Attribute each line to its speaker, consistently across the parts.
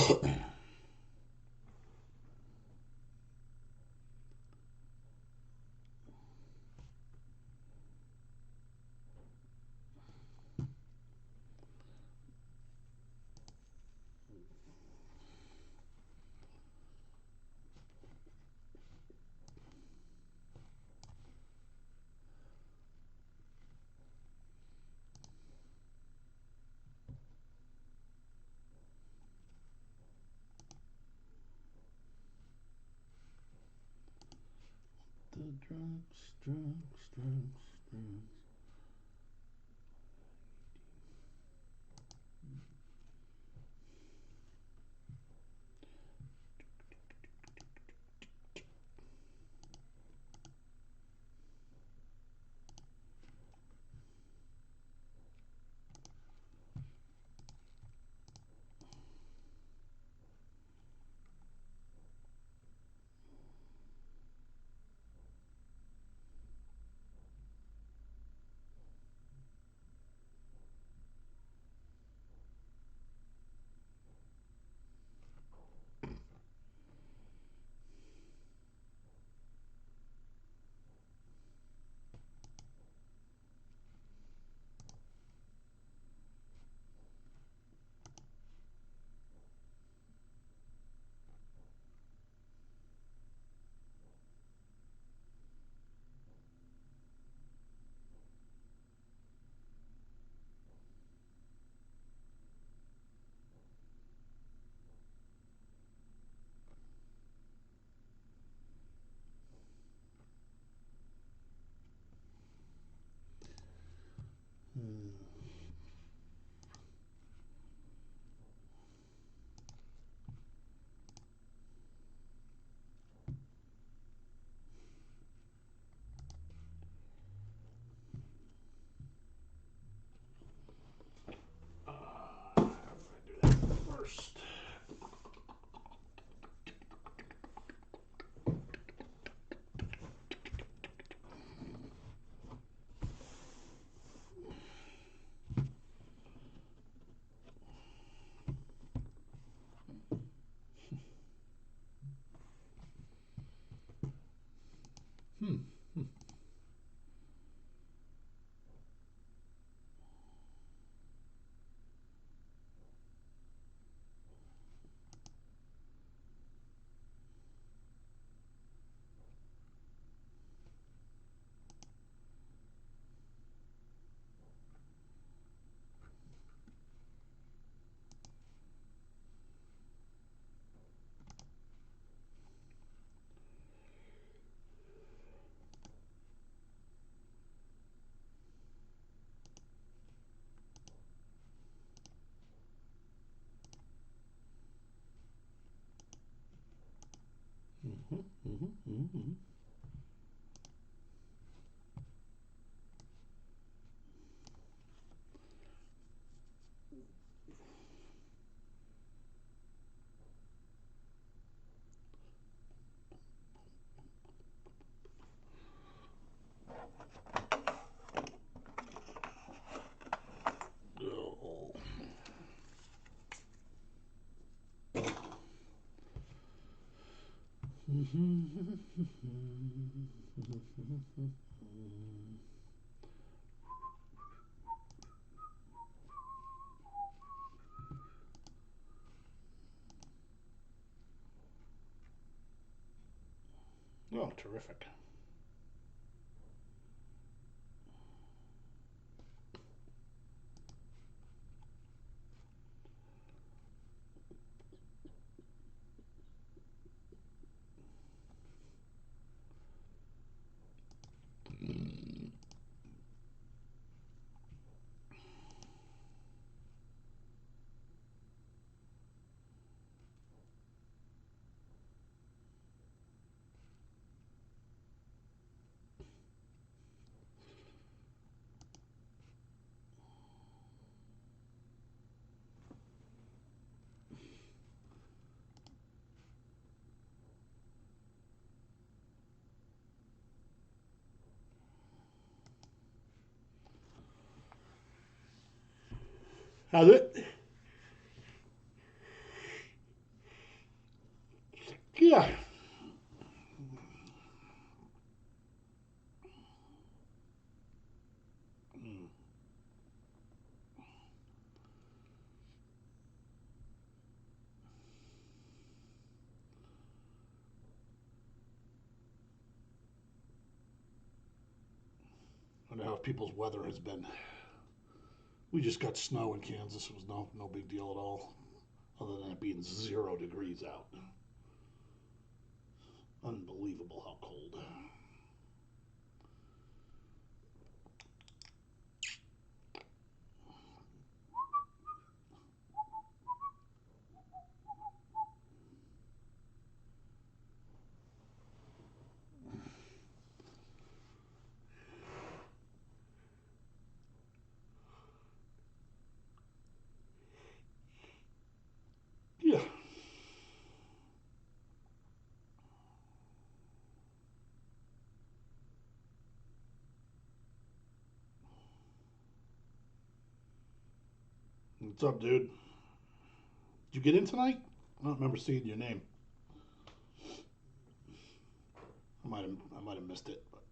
Speaker 1: drugs. First. Oh, terrific. How's it? wonder how people's weather has been. We just got snow in Kansas. It was no big deal at all, other than it being 0 degrees out. Unbelievable how cold. Yeah. What's up, dude? Did you get in tonight? I don't remember seeing your name. I might have missed it. But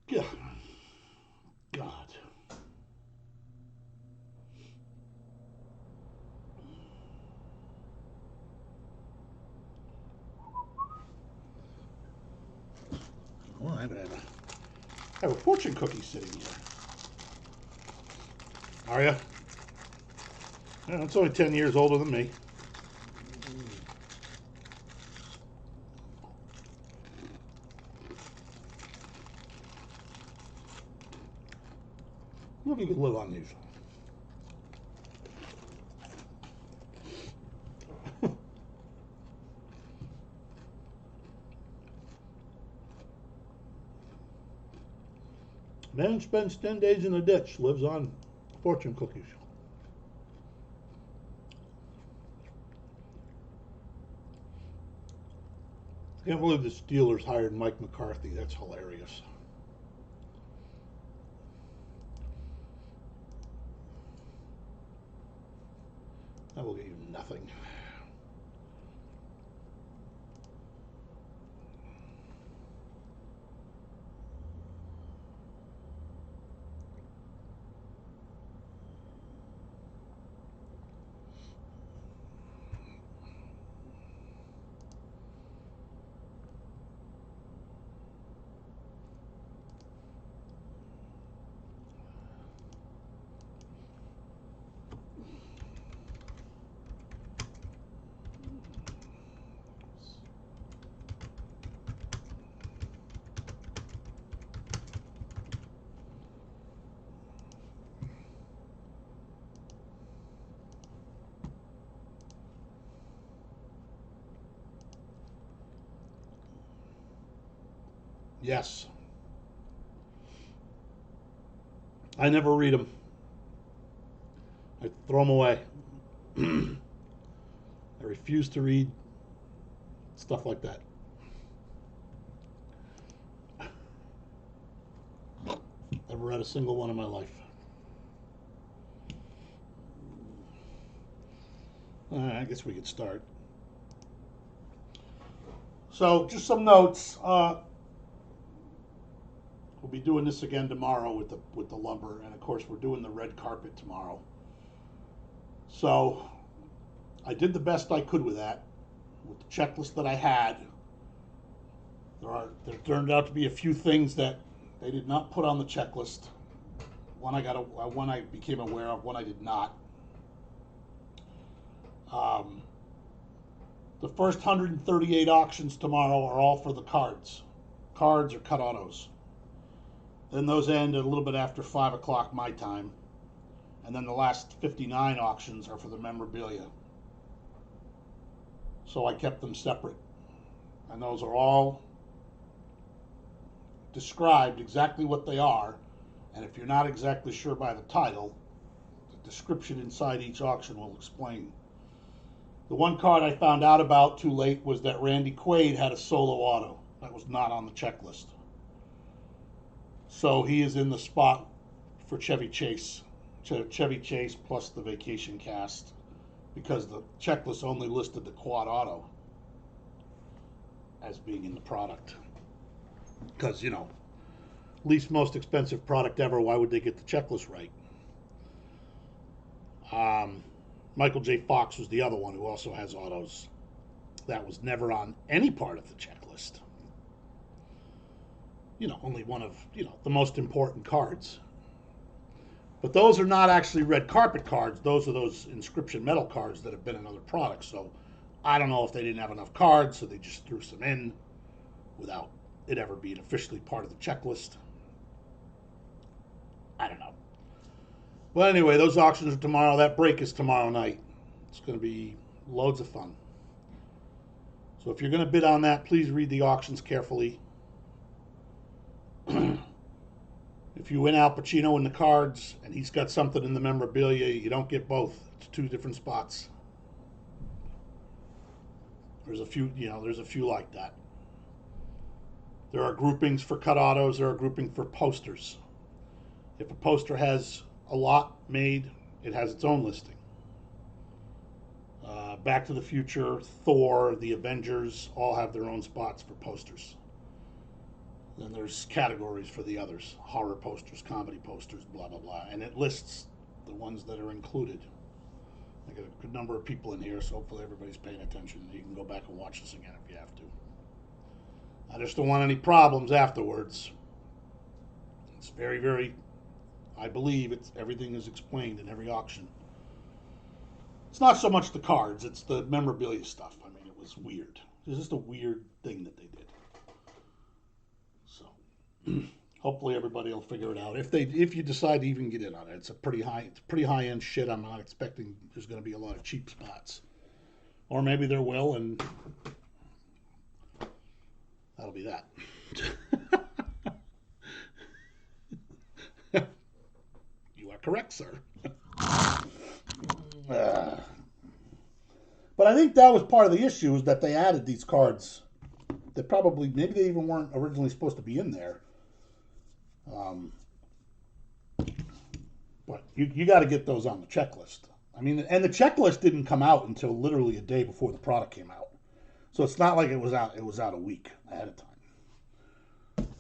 Speaker 1: yeah. God. Well, I have a fortune cookie sitting here. Are you? Yeah, it's only 10 years older than me. Maybe you could live on these. Man spends 10 days in a ditch, lives on fortune cookies. Can't believe the Steelers hired Mike McCarthy. That's hilarious. That will get you nothing. Yes. I never read them. I throw them away. I refuse to read stuff like that. Never read a single one in my life. I guess we could start. So, just some notes. We'll be doing this again tomorrow with the lumber, and of course we're doing the red carpet tomorrow. So, I did the best I could with that, with the checklist that I had. There turned out to be a few things that they did not put on the checklist. One I became aware of, one I did not. Um, the first 138 auctions tomorrow are all for the cards or cut autos. Then those end a little bit after 5 o'clock my time. And then the last 59 auctions are for the memorabilia. So I kept them separate. And those are all described exactly what they are. And if you're not exactly sure by the title, the description inside each auction will explain. The one card I found out about too late was that Randy Quaid had a solo auto. That was not on the checklist. So he is in the spot for Chevy Chase plus the Vacation Cast, because the checklist only listed the quad auto as being in the product. Because, least most expensive product ever, why would they get the checklist right? Michael J. Fox was the other one who also has autos. That was never on any part of the checklist. Only one of, the most important cards. But those are not actually red carpet cards. Those are those inscription metal cards that have been in other products. So I don't know if they didn't have enough cards, so they just threw some in without it ever being officially part of the checklist. I don't know. Well, anyway, those auctions are tomorrow. That break is tomorrow night. It's going to be loads of fun. So if you're going to bid on that, please read the auctions carefully. If you win Al Pacino in the cards and he's got something in the memorabilia, you don't get both. It's two different spots. There's a few like that. There are groupings for cut autos. There are groupings for posters. If a poster has a lot made, it has its own listing. Back to the Future, Thor, the Avengers all have their own spots for posters. Then there's categories for the others. Horror posters, comedy posters, blah, blah, blah. And it lists the ones that are included. I got a good number of people in here, so hopefully everybody's paying attention. You can go back and watch this again if you have to. I just don't want any problems afterwards. It's very, very, I believe everything is explained in every auction. It's not so much the cards, it's the memorabilia stuff. I mean, it was weird. It was just a weird thing that they did. So, hopefully everybody will figure it out. If you decide to even get in on it, it's pretty high end shit. I'm not expecting there's going to be a lot of cheap spots, or maybe there will, and that'll be that. You are correct, sir. But I think that was part of the issue, is that they added these cards that maybe they even weren't originally supposed to be in there. But you got to get those on the checklist. I mean, and the checklist didn't come out until literally a day before the product came out. So it's not like it was out a week ahead of time.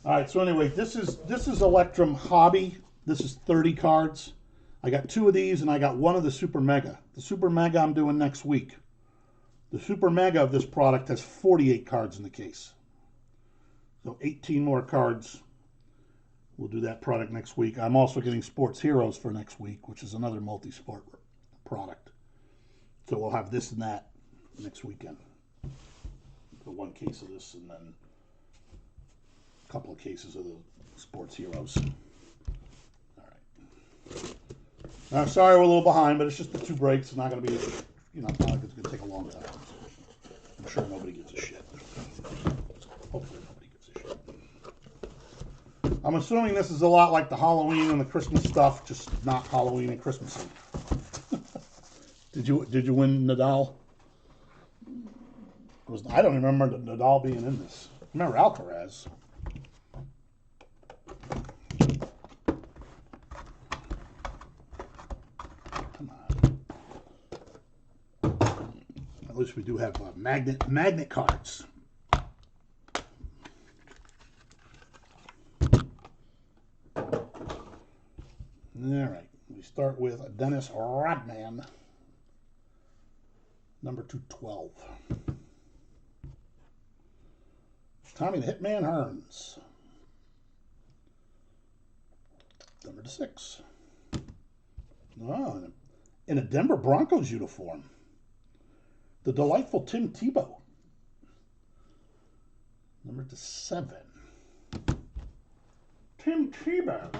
Speaker 1: All right, so anyway, this is Electrum Hobby. This is 30 cards. I got 2 of these, and I got 1 of the Super Mega. The Super Mega I'm doing next week. The Super Mega of this product has 48 cards in the case. So 18 more cards. We'll do that product next week. I'm also getting Sports Heroes for next week, which is another multi-sport product. So we'll have this and that next weekend. For 1 case of this, and then a couple of cases of the Sports Heroes. All right. I'm sorry we're a little behind, but it's just the 2 breaks. It's not going to be, it's not like it's going to take a long time. I'm sure nobody gives a shit. Hopefully nobody gives a shit. I'm assuming this is a lot like the Halloween and the Christmas stuff, just not Halloween and Christmassy. Did you win Nadal? I don't remember Nadal being in this. I remember Alcaraz. Come on. At least we do have magnet cards. All right. We start with Dennis Rodman, number 212. Tommy the Hitman Hearns, number 6. Oh, in a Denver Broncos uniform, the delightful Tim Tebow, number 7. Tim Tebow.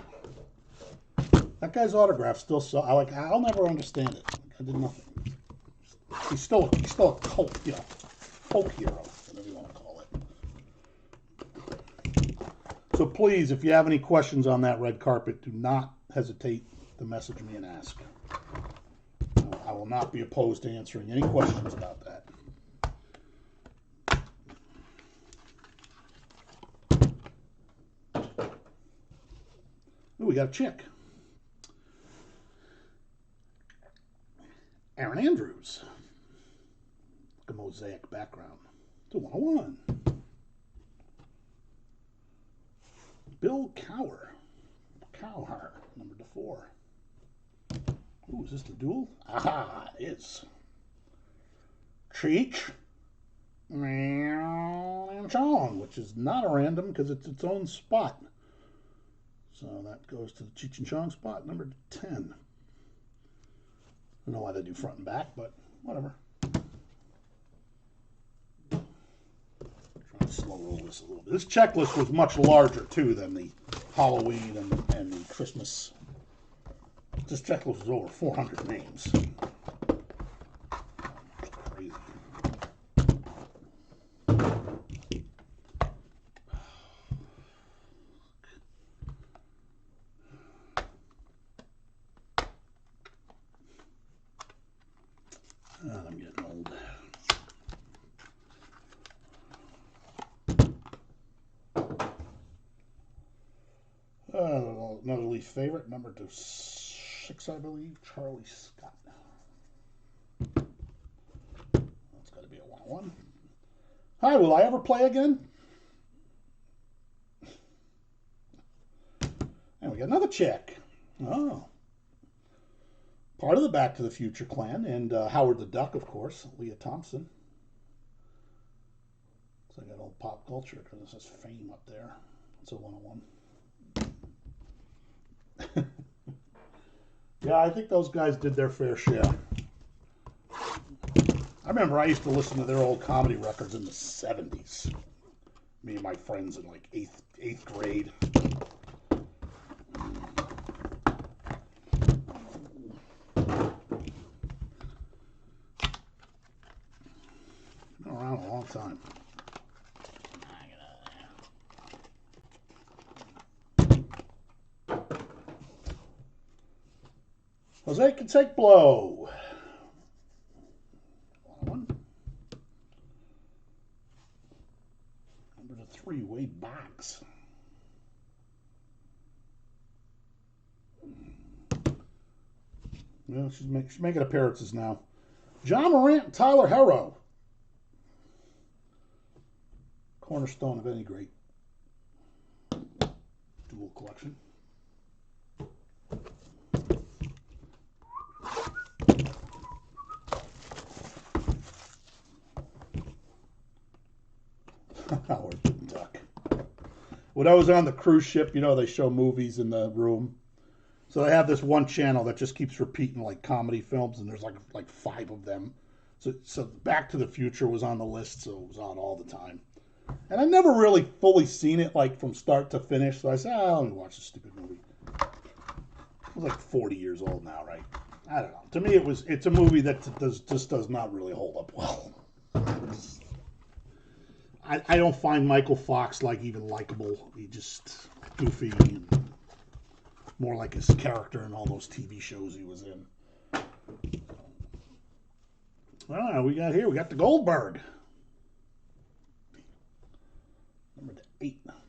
Speaker 1: That guy's autograph still so I'll never understand it. I did nothing. He's still a cult, folk hero, whatever you want to call it. So please, if you have any questions on that red carpet, do not hesitate to message me and ask. I will not be opposed to answering any questions about that. Ooh, we got a chick. Aaron Andrews. A mosaic background. It's a 101. Bill Cowher, number 4. Ooh, is this the duel? Aha, it is. Cheech and Chong, which is not a random because it's its own spot. So that goes to the Cheech and Chong spot, number 10. I don't know why they do front and back, but whatever. Trying to slow roll this a little bit. This checklist was much larger, too, than the Halloween and the Christmas. This checklist was over 400 names. Crazy. I'm getting old. Another least favorite, number 6, I believe, Charlie Scott. That's got to be a 101. Hi, will I ever play again? And we got another check. Oh. Part of the Back to the Future clan, and Howard the Duck, of course, Leah Thompson. So I got old pop culture because it says Fame up there. It's a 101. Yeah, I think those guys did their fair share. I remember I used to listen to their old comedy records in the 70s. Me and my friends in like 8th grade. Been around a long time. Jose Canseco. Number 3, Wade Boggs. Well, she's making appearances now. John Morant and Tyler Herro. Cornerstone of any great dual collection. Howard the Duck. When I was on the cruise ship, you know, they show movies in the room. So they have this one channel that just keeps repeating like comedy films, and there's like 5 of them. So Back to the Future was on the list, so it was on all the time. And I never really fully seen it like from start to finish. So I said, let me watch this stupid movie. It was like 40 years old now, right? I don't know. To me, it's a movie that just does not really hold up well. I don't find Michael Fox like even likable. He just goofy and more like his character in all those TV shows he was in. We got the Goldberg. Number 8. Let's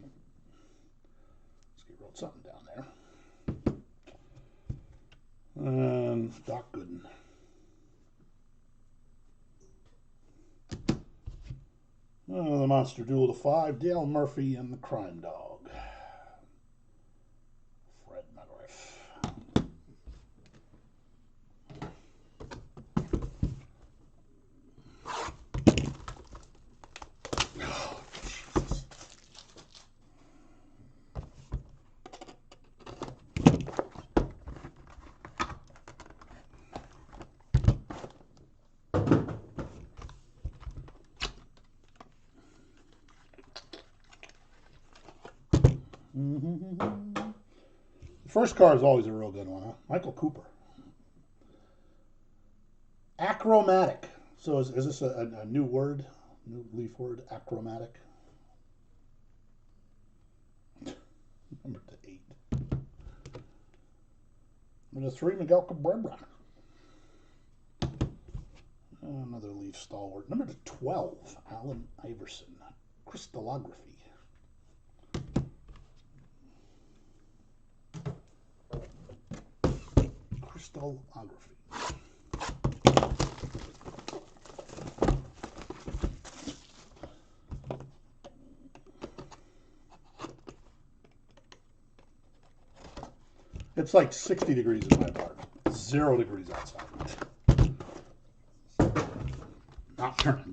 Speaker 1: wrote something down there. And Doc Gooden. The Monster Duel to 5, Dale Murphy and the Crime Dog. Fred McGriff. Oh, Jesus. The first card is always a real good one, huh? Michael Cooper. Achromatic. So is this a new word? New leaf word? Achromatic? Number 8. Number 3, Miguel Cabrera. Another leaf stalwart. Number 12, Allen Iverson. Crystallography. Crystallography. It's like 60 degrees in my apartment. 0 degrees outside.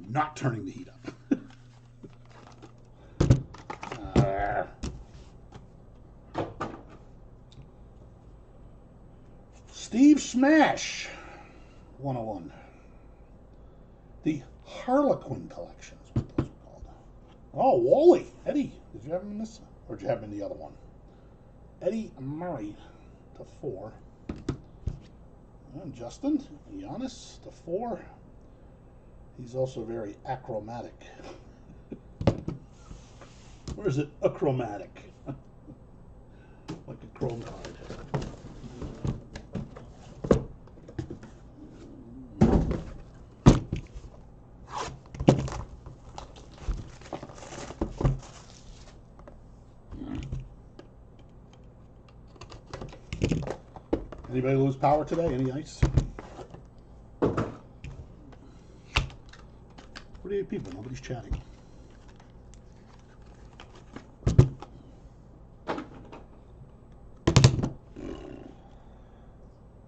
Speaker 1: Not turning the heat up. Steve Smash 101. The Harlequin collection is what those are called. Oh, Wally. Eddie. Did you have him in this? Or did you have him in the other one? Eddie Murray to 4. And Justin Giannis to 4. He's also very achromatic. Or is it achromatic? Like a chrome card. Anybody lose power today? Any ice? 48 people. Nobody's chatting.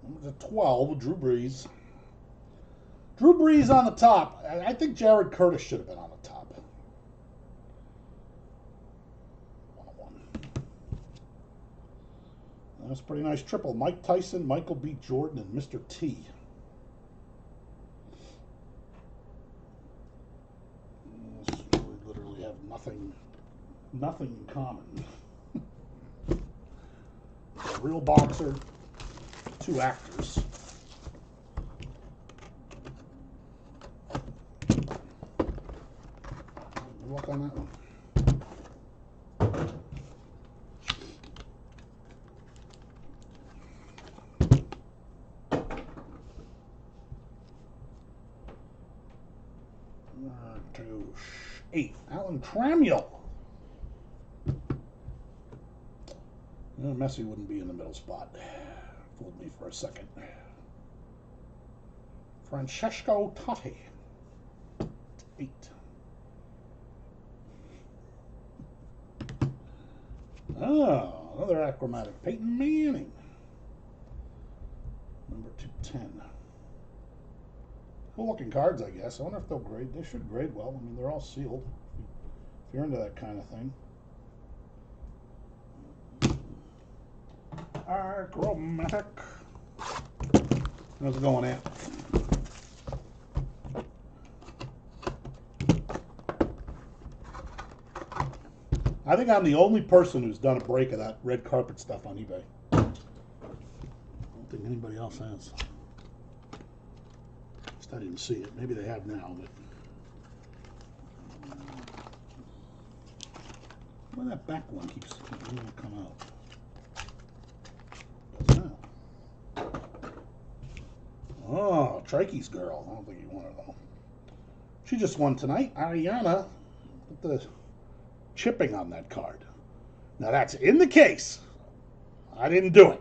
Speaker 1: Number 12, Drew Brees. Drew Brees on the top. I think Jared Curtis should have been on the top. 101. That's a pretty nice triple. Mike Tyson, Michael B. Jordan, and Mr. T. This really literally have nothing in common. A real boxer, 2 actors. Good luck on that one. To 8. Alan Trammell. Messi wouldn't be in the middle spot. Fooled me for a second. Francesco Totti. 8. Oh, another achromatic. Peyton Manning. Number 210. Cool looking cards, I guess. I wonder if they'll grade. They should grade well. I mean, they're all sealed. If you're into that kind of thing. Achromatic. How's it going, Ant? I think I'm the only person who's done a break of that red carpet stuff on eBay. I don't think anybody else has. I didn't see it. Maybe they have now, but well, that back one keeps going to come out. Oh, Trikey's girl. I don't think you want her though. She just won tonight. Ariana with the chipping on that card. Now that's in the case. I didn't do it.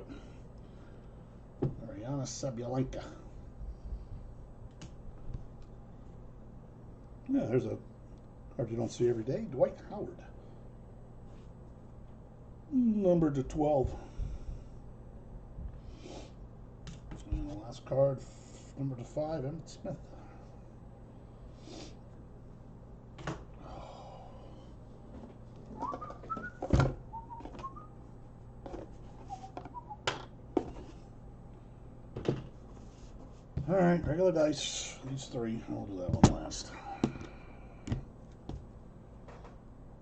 Speaker 1: Ariana Sabalenka. Yeah, there's a card you don't see every day. Dwight Howard. Number to 12. And the last card, number to 5, Emmitt Smith. All right, regular dice. These 3. I'll do that one last.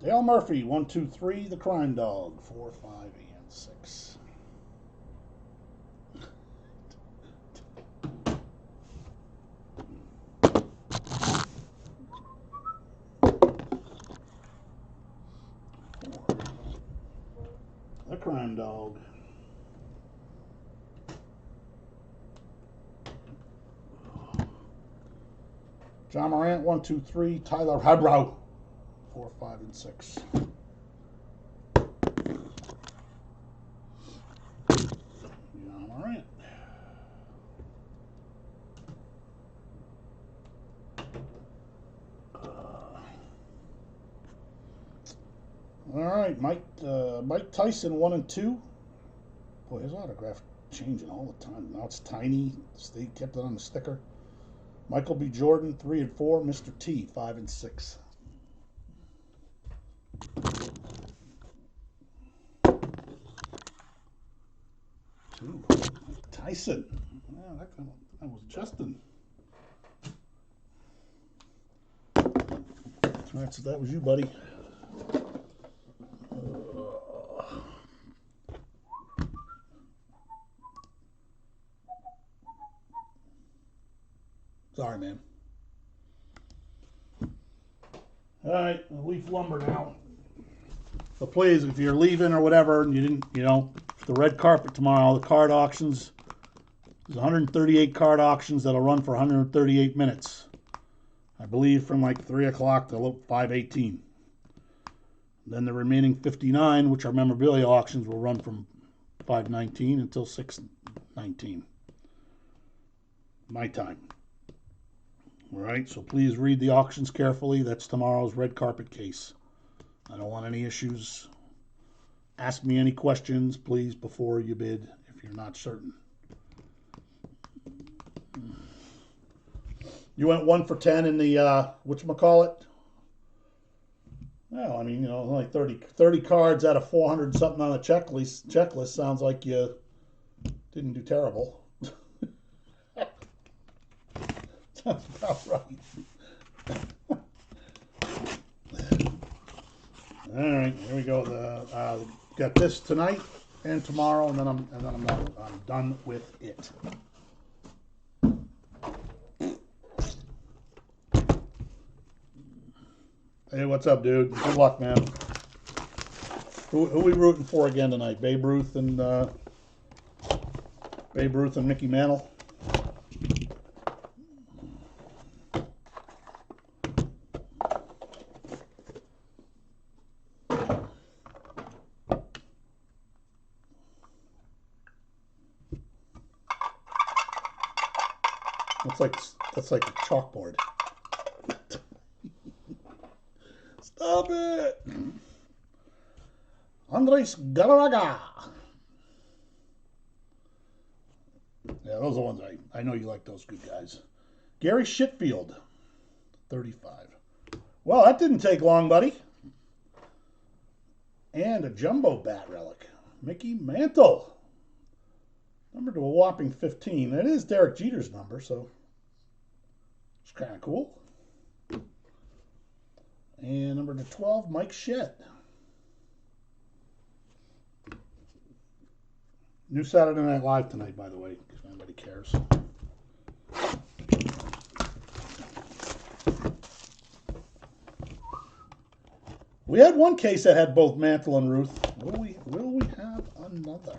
Speaker 1: Dale Murphy, 1, 2, 3, the crime dog, 4, 5, and 6. The crime dog. John Morant, 1, 2, 3, Tyler Hebrow. 4, 5, and 6. John Morant. All right, Mike Tyson 1 and 2. Boy, his autograph changing all the time. Now it's tiny. They kept it on the sticker. Michael B. Jordan, 3 and 4. Mr. T, 5 and 6. Two. Tyson. Yeah, that was Justin. All right, so that was you, buddy. Sorry, man. All right, Leaf Lumber now. So please, if you're leaving or whatever, and you didn't, the red carpet tomorrow, the card auctions, there's 138 card auctions that'll run for 138 minutes. I believe from like 3 o'clock to 5:18. Then the remaining 59, which are memorabilia auctions, will run from 5:19 until 6:19. My time. All right, so please read the auctions carefully. That's tomorrow's red carpet case. I don't want any issues. Ask me any questions, please, before you bid if you're not certain. You went 1 for 10 in the, whatchamacallit? Well, I mean, only 30 cards out of 400 something on the checklist. Sounds like you didn't do terrible. Sounds about right. All right, here we go. Got this tonight and tomorrow, and then I'm done with it. Hey, what's up, dude? Good luck, man. Who are we rooting for again tonight? Babe Ruth and Mickey Mantle. That's like a chalkboard. Stop it! Andres Galarraga. Yeah, those are the ones I know you like those good guys. Gary Shitfield, 35. Well, that didn't take long, buddy. And a jumbo bat relic. Mickey Mantle. Number to a whopping 15. It is Derek Jeter's number, so it's kind of cool. And number to 12, Mike Shedd. New Saturday Night Live tonight, by the way, if anybody cares. We had one case that had both Mantle and Ruth. Will we have another?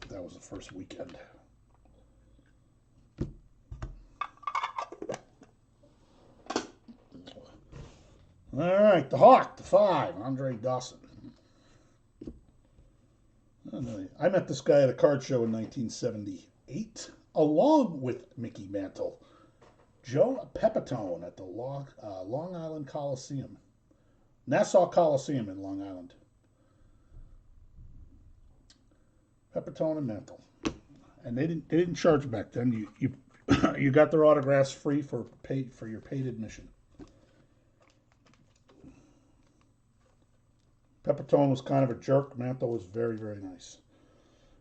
Speaker 1: That was the first weekend. All right, the Hawk, the 5, Andre Dawson. I met this guy at a card show in 1978, along with Mickey Mantle. Joe Pepitone at the Long Island Coliseum. Nassau Coliseum in Long Island. Pepitone and Mantle. And they didn't charge back then. You got their autographs free for your paid admission. Pepitone was kind of a jerk. Mantle was very, very nice.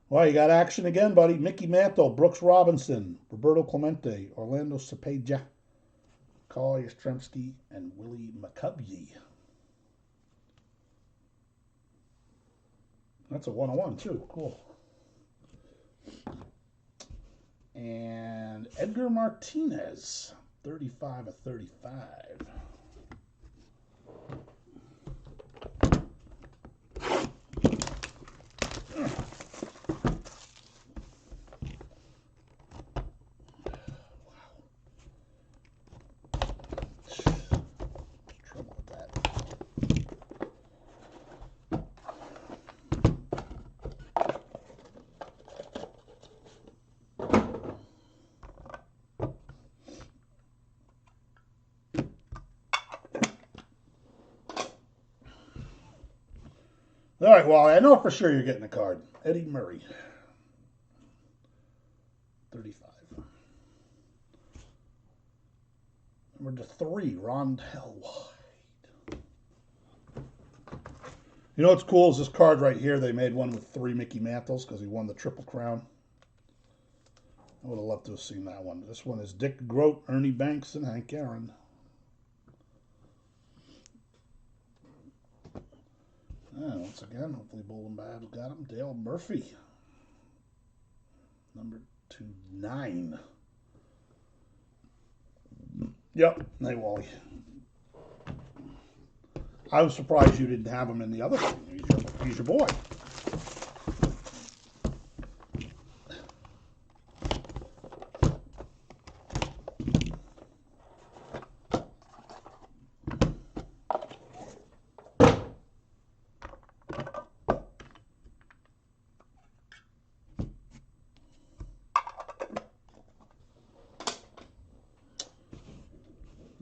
Speaker 1: Well, you got action again, buddy. Mickey Mantle, Brooks Robinson, Roberto Clemente, Orlando Cepeda, Carl Yastrzemski, and Willie McCovey. That's a 101 too. Cool. And Edgar Martinez, 35 of 35. right, Wally, I know for sure you're getting a card. Eddie Murray. 35. Number 3, Rondell White. You know what's cool is this card right here. They made one with 3 Mickey Mantles because he won the Triple Crown. I would have loved to have seen that one. This one is Dick Groat, Ernie Banks, and Hank Aaron. Once again, hopefully Bowling Babs got him. Dale Murphy. Number 2/9. Yep. Hey, Wally. I was surprised you didn't have him in the other thing. He's your boy.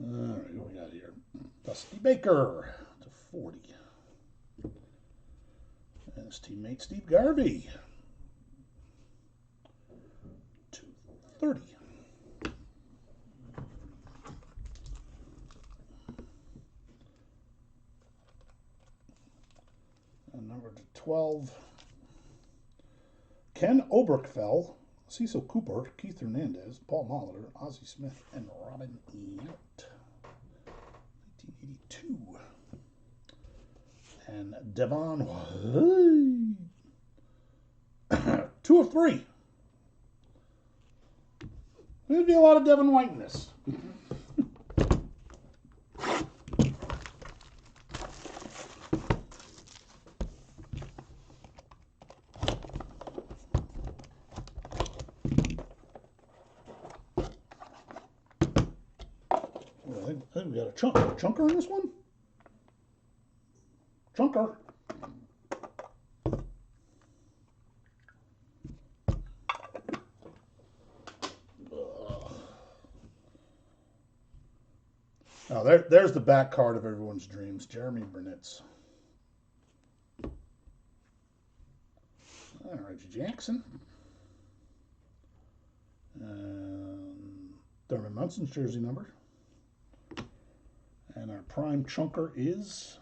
Speaker 1: All right, what we got here? Dusty Baker /40. And his teammate Steve Garvey /30. And number 12, Ken Oberkfell, Cecil Cooper, Keith Hernandez, Paul Molitor, Ozzie Smith, and Robin Yount. 1982. And Devon White. 2 of 3. There'd be a lot of Devon White in this. I think we got a chunker in this one. Chunker. Now there's the back card of everyone's dreams. Jeremy Burnitz. All right, Reggie Jackson. Thurman Munson's jersey number. And our prime chunker is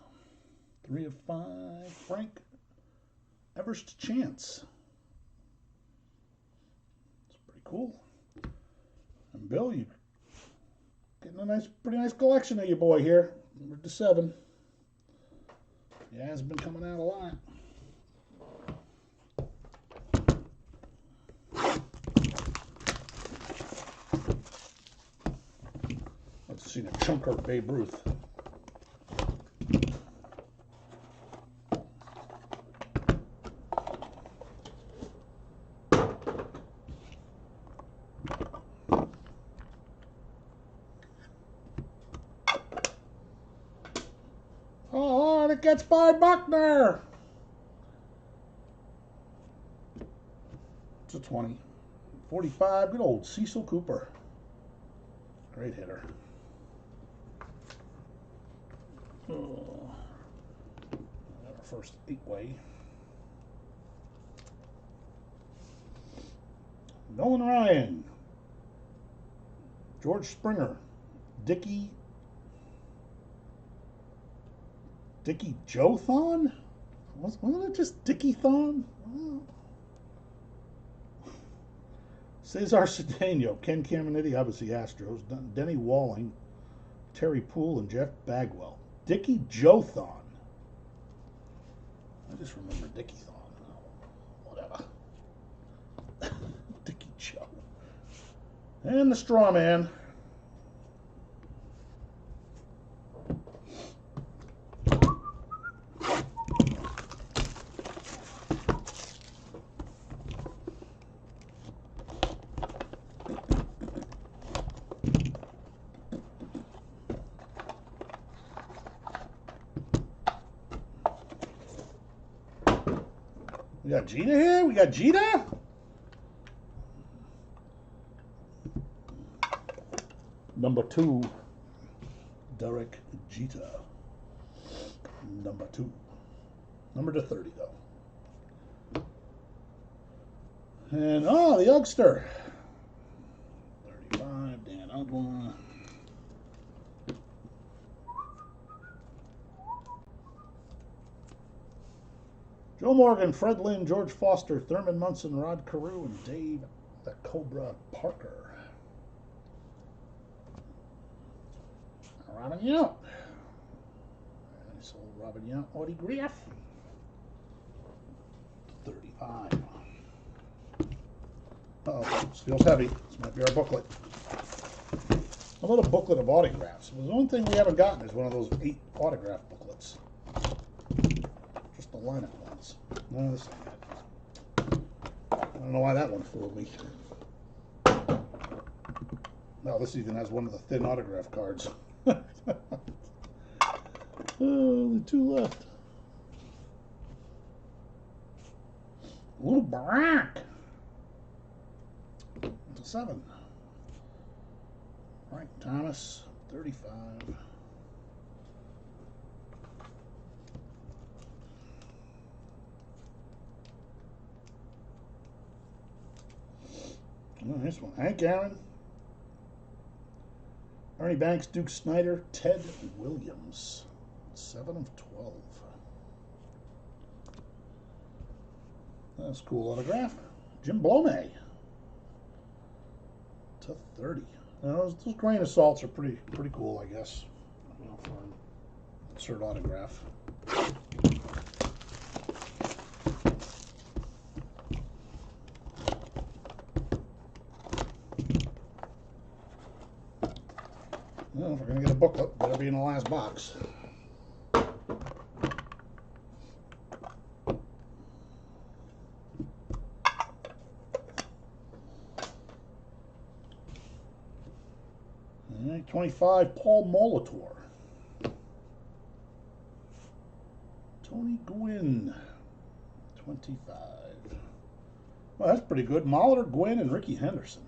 Speaker 1: 3 of 5, Frank Everest Chance. It's pretty cool. And Bill, you getting a pretty nice collection of your boy here. Number 7. He has been coming out a lot. Let's see a chunker Babe Ruth. Oh, it gets by Buckner. It's a 20. 45, good old Cecil Cooper. Great hitter. Oh, our first 8-way. Nolan Ryan. George Springer. Dickie Joe-thon? Wasn't it just Dickie-thon? Oh. Cesar Cedeno, Ken Caminiti, obviously Astros, Denny Walling, Terry Poole, and Jeff Bagwell. Dickie Joe-thon. I just remember Dickie-thon. Oh, whatever. Dickie Joe. And the straw man. We got Jeter here. We got Jeter. Number 2, Derek Jeter. Number 2. Number to 30, though. And, oh, the youngster. 35, Dan Ugla. Joe Morgan, Fred Lynn, George Foster, Thurman Munson, Rod Carew, and Dave the Cobra Parker. Robin Yount. Nice old Robin Yount autograph. 35. Uh-oh, this feels heavy. This might be our booklet. A little booklet of autographs. The only thing we haven't gotten is one of those 8 autograph booklets. Just the lineup ones. No, this ain't it. I don't know why that one fooled me. No, this even has one of the thin autograph cards. Only 2 left. Little Barack. 7. Frank Thomas, 35. Oh, this one. Hank Aaron. Ernie Banks, Duke Snyder, Ted Williams. 7 of 12. That's a cool autograph. Jim Blomay. To 30. Those grain assaults are pretty cool, I guess. You know, for an insert autograph. Well, if we're going to get a booklet, better be in the last box. All right, 25, Paul Molitor. Tony Gwynn, 25. Well, that's pretty good. Molitor, Gwynn, and Ricky Henderson.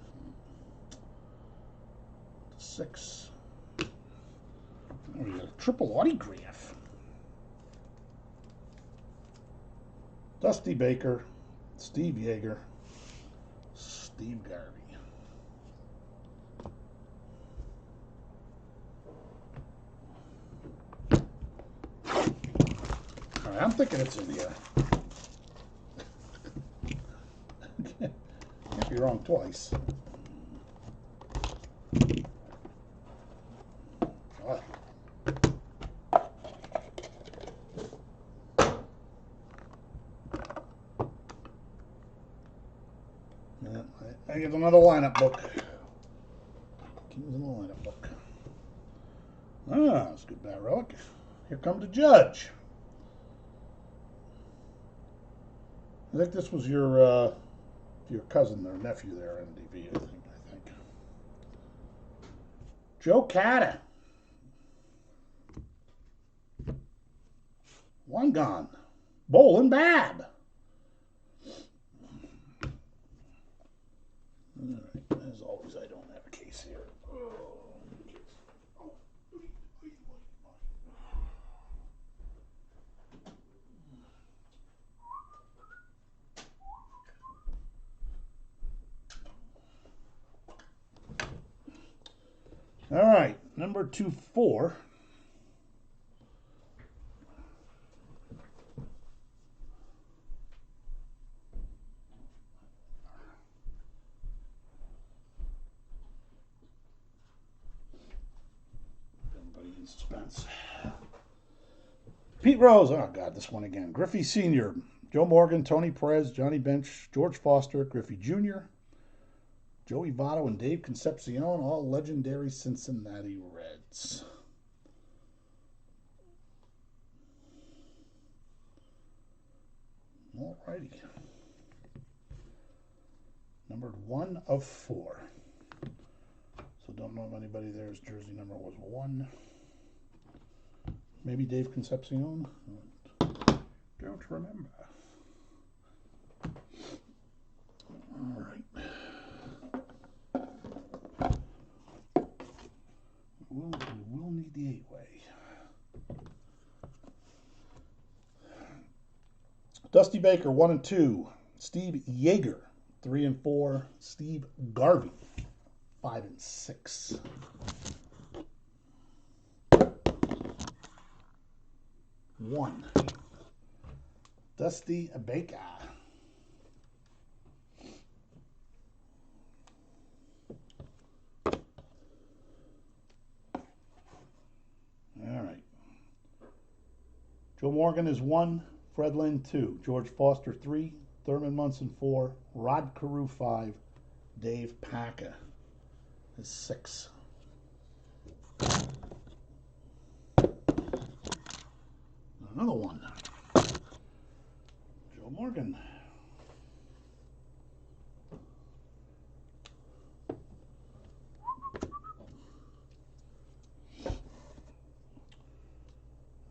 Speaker 1: 6. We got a triple autograph. Dusty Baker, Steve Yeager, Steve Garvey. All right, I'm thinking it's in here. Can't be wrong twice. I get another lineup book. Kings in the lineup book. Ah, that's a good bad relic. Here comes the judge. I think this was your cousin or nephew there, NDV, I think. Joe Catta. One gone. Bolin Bab. Alright, as always, I don't have a case here. Alright, number 24. Suspense. Pete Rose, oh God, this one again. Griffey Sr., Joe Morgan, Tony Perez, Johnny Bench, George Foster, Griffey Jr., Joey Votto, and Dave Concepcion, all legendary Cincinnati Reds. Alrighty. Numbered 1 of 4. So don't know if anybody there's jersey number was 1. Maybe Dave Concepcion? Don't remember. All right. We will need the 8-way. Dusty Baker, 1 and 2. Steve Yeager, 3 and 4. Steve Garvey, 5 and 6. One. Dusty Baker. All right. Joe Morgan is 1. Fred Lynn 2. George Foster 3. Thurman Munson 4. Rod Carew 5. Dave Packer is 6. Another one. Joe Morgan.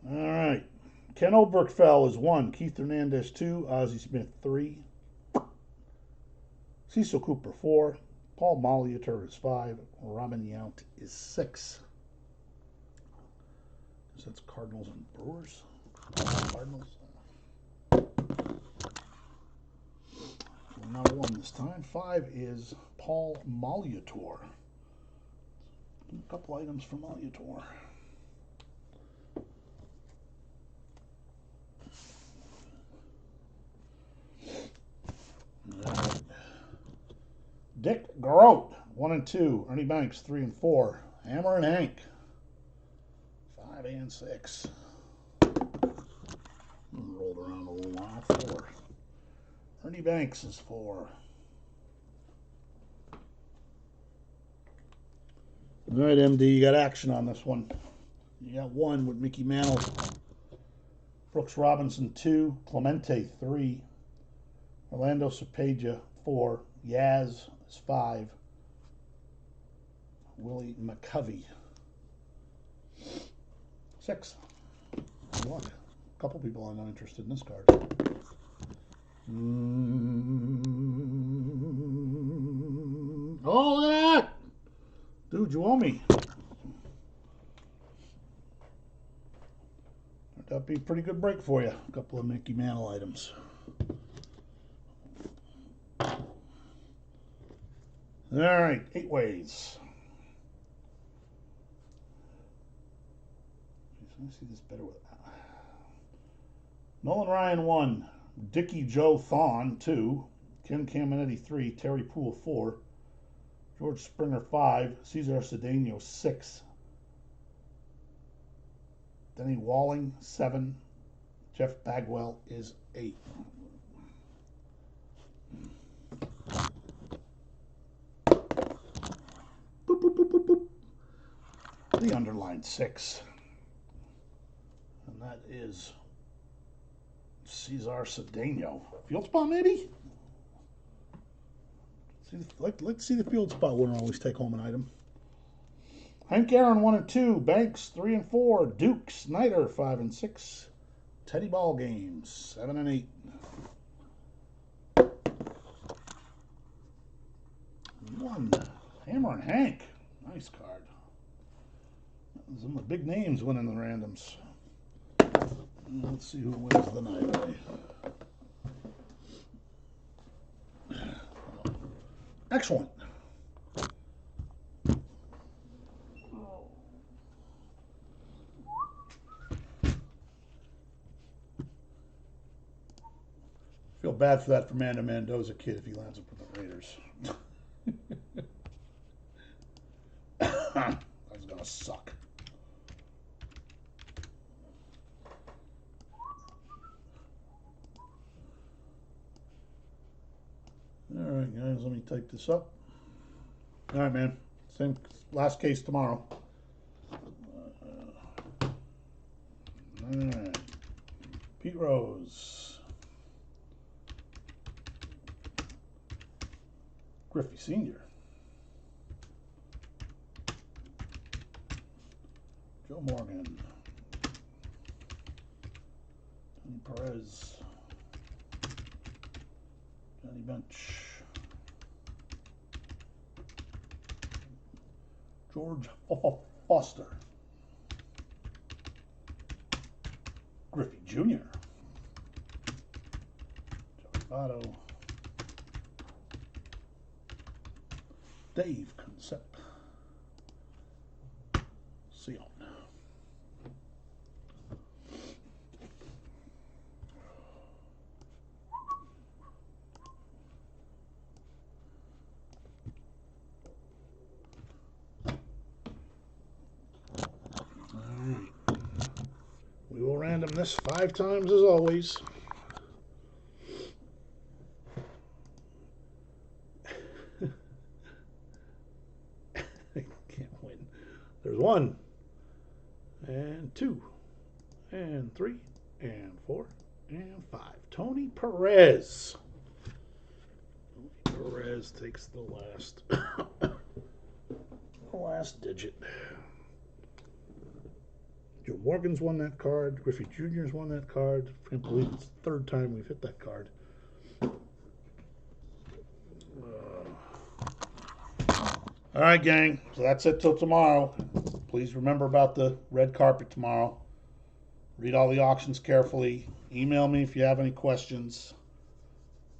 Speaker 1: All right. Ken Oberkfell is 1. Keith Hernandez 2. Ozzie Smith 3. Cecil Cooper 4. Paul Molitor is 5. Robin Yount is 6. So that's Cardinals and Brewers. Cardinals. Not 1 this time. 5 is Paul Molitor. A couple items for Molitor. Dick Grote, 1 and 2. Ernie Banks, 3 and 4. Hammer and Hank, 5 and 6. Rolled around a little while. 4. Ernie Banks is 4. All right, MD, you got action on this one. You got 1 with Mickey Mantle. Brooks Robinson, 2. Clemente, 3. Orlando Cepeda, 4. Yaz is 5. Willie McCovey, 6. Good luck. A couple people are not interested in this card. Oh, look at that! Dude, you owe me. That'd be a pretty good break for you. A couple of Mickey Mantle items. All right, 8 ways. Let me see this better with Nolan Ryan 1, Dickie Joe Thon 2, Ken Caminetti 3, Terry Poole 4, George Springer 5, Cesar Cedeno 6, Denny Walling 7, Jeff Bagwell is 8. Boop, boop, boop, boop, boop. The underlined 6. And that is Cesar Cedeno. Field spot, maybe? Let's see the field spot winner always take home an item. Hank Aaron 1 and 2. Banks 3 and 4. Duke Snyder 5 and 6. Teddy Ball Games 7 and 8. 1. Hammer and Hank. Nice card. Some of the big names winning the randoms. Let's see who wins the night. Excellent. Feel bad for that Fernando Mendoza kid if he lands up with the Raiders. That's gonna suck. All right, guys, let me type this up. All right, man. Same last case tomorrow. All right. Pete Rose. Griffey Sr. Joe Morgan. Tony Perez. Johnny Bench. George Foster. Griffey Jr. Auto. Dave Concept. Sealed. Alright. We will random this 5 times as always. Can't win. There's 1 and 2 and 3 and 4 and 5. Tony Perez. Tony Perez takes the last digit. Joe Morgan's won that card. Griffey Jr.'s won that card. I can't believe it's the 3rd time we've hit that card. All right, gang. So that's it till tomorrow. Please remember about the red carpet tomorrow. Read all the auctions carefully. Email me if you have any questions.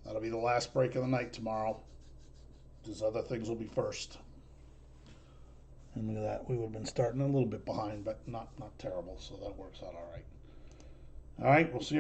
Speaker 1: That'll be the last break of the night tomorrow. These other things will be first. And look at that. We would have been starting a little bit behind, but not terrible. So that works out all right. All right. We'll see you.